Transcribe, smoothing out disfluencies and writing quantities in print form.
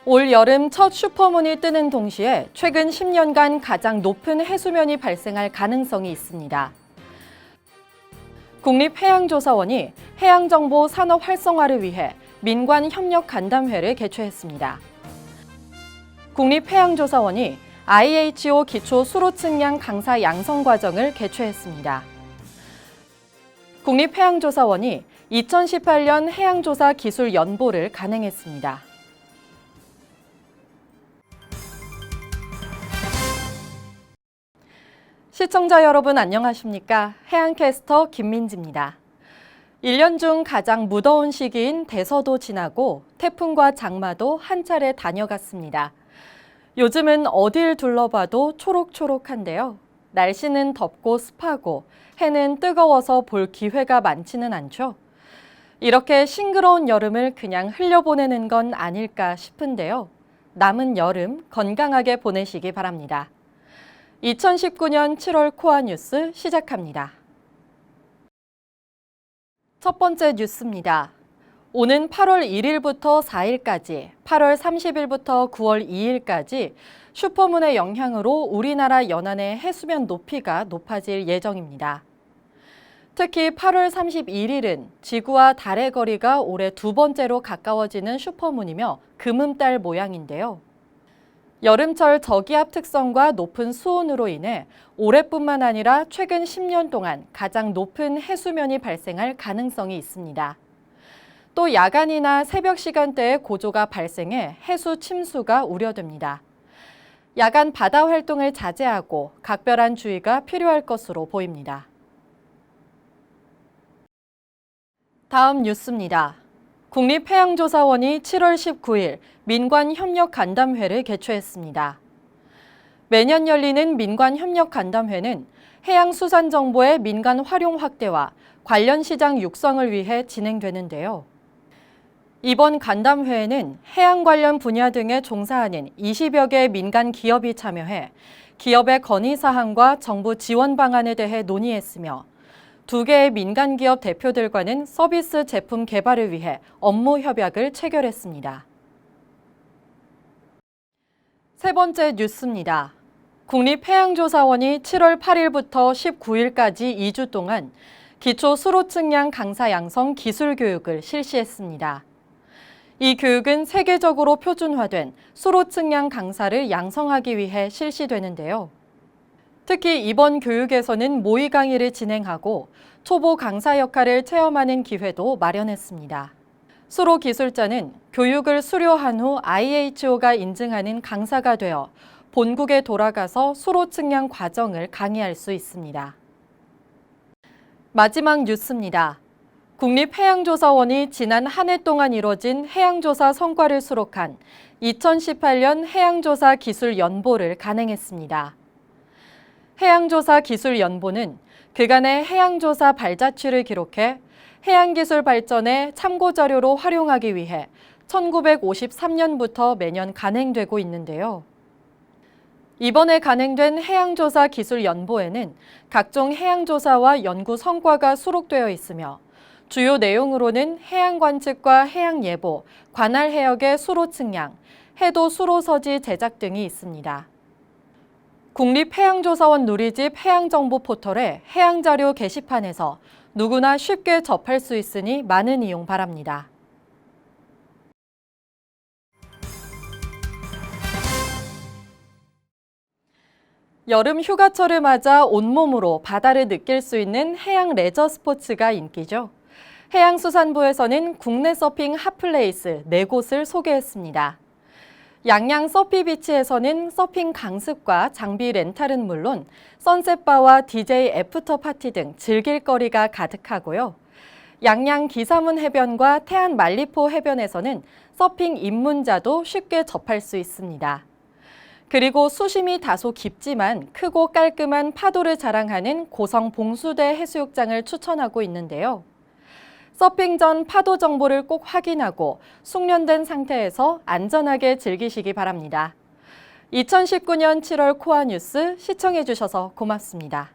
올 여름 첫 슈퍼문이 뜨는 동시에 최근 10년간 가장 높은 해수면이 발생할 가능성이 있습니다. 국립해양조사원이 해양정보 산업 활성화를 위해 민관협력간담회를 개최했습니다. 국립해양조사원이 IHO 기초 수로 측량 강사 양성 과정을 개최했습니다. 국립해양조사원이 2018년 해양조사 기술 연보를 간행했습니다. 시청자 여러분 안녕하십니까? 해양캐스터 김민지입니다. 1년 중 가장 무더운 시기인 대서도 지나고 태풍과 장마도 한 차례 다녀갔습니다. 요즘은 어딜 둘러봐도 초록초록한데요. 날씨는 덥고 습하고 해는 뜨거워서 볼 기회가 많지는 않죠. 이렇게 싱그러운 여름을 그냥 흘려보내는 건 아닐까 싶은데요. 남은 여름 건강하게 보내시기 바랍니다. 2019년 7월 코아 뉴스 시작합니다. 첫 번째 뉴스입니다. 오는 8월 1일부터 4일까지, 8월 30일부터 9월 2일까지 슈퍼문의 영향으로 우리나라 연안의 해수면 높이가 높아질 예정입니다. 특히 8월 31일은 지구와 달의 거리가 올해 두 번째로 가까워지는 슈퍼문이며 금음달 모양인데요. 여름철 저기압 특성과 높은 수온으로 인해 올해뿐만 아니라 최근 10년 동안 가장 높은 해수면이 발생할 가능성이 있습니다. 또 야간이나 새벽 시간대에 고조가 발생해 해수 침수가 우려됩니다. 야간 바다 활동을 자제하고 각별한 주의가 필요할 것으로 보입니다. 다음 뉴스입니다. 국립해양조사원이 7월 19일 민관협력간담회를 개최했습니다. 매년 열리는 민관협력간담회는 해양수산정보의 민간 활용 확대와 관련 시장 육성을 위해 진행되는데요. 이번 간담회에는 해양 관련 분야 등에 종사하는 20여 개의 민간 기업이 참여해 기업의 건의사항과 정부 지원 방안에 대해 논의했으며 2개의 민간 기업 대표들과는 서비스 제품 개발을 위해 업무 협약을 체결했습니다. 세 번째 뉴스입니다. 국립해양조사원이 7월 8일부터 19일까지 2주 동안 기초 수로 측량 강사 양성 기술 교육을 실시했습니다. 이 교육은 세계적으로 표준화된 수로 측량 강사를 양성하기 위해 실시되는데요. 특히 이번 교육에서는 모의 강의를 진행하고 초보 강사 역할을 체험하는 기회도 마련했습니다. 수로 기술자는 교육을 수료한 후 IHO가 인증하는 강사가 되어 본국에 돌아가서 수로 측량 과정을 강의할 수 있습니다. 마지막 뉴스입니다. 국립해양조사원이 지난 한 해 동안 이뤄진 해양조사 성과를 수록한 2018년 해양조사 기술 연보를 간행했습니다. 해양조사 기술 연보는 그간의 해양조사 발자취를 기록해 해양기술 발전의 참고자료로 활용하기 위해 1953년부터 매년 간행되고 있는데요. 이번에 간행된 해양조사 기술 연보에는 각종 해양조사와 연구 성과가 수록되어 있으며 주요 내용으로는 해양 관측과 해양 예보, 관할 해역의 수로 측량, 해도 수로 서지 제작 등이 있습니다. 국립해양조사원 누리집 해양정보 포털의 해양자료 게시판에서 누구나 쉽게 접할 수 있으니 많은 이용 바랍니다. 여름 휴가철을 맞아 온몸으로 바다를 느낄 수 있는 해양 레저 스포츠가 인기죠. 해양수산부에서는 국내 서핑 핫플레이스 4곳을 소개했습니다. 양양 서피비치에서는 서핑 강습과 장비 렌탈은 물론 선셋바와 DJ 애프터 파티 등 즐길 거리가 가득하고요. 양양 기사문 해변과 태안 만리포 해변에서는 서핑 입문자도 쉽게 접할 수 있습니다. 그리고 수심이 다소 깊지만 크고 깔끔한 파도를 자랑하는 고성 봉수대 해수욕장을 추천하고 있는데요. 서핑 전 파도 정보를 꼭 확인하고 숙련된 상태에서 안전하게 즐기시기 바랍니다. 2019년 7월 코아 뉴스 시청해 주셔서 고맙습니다.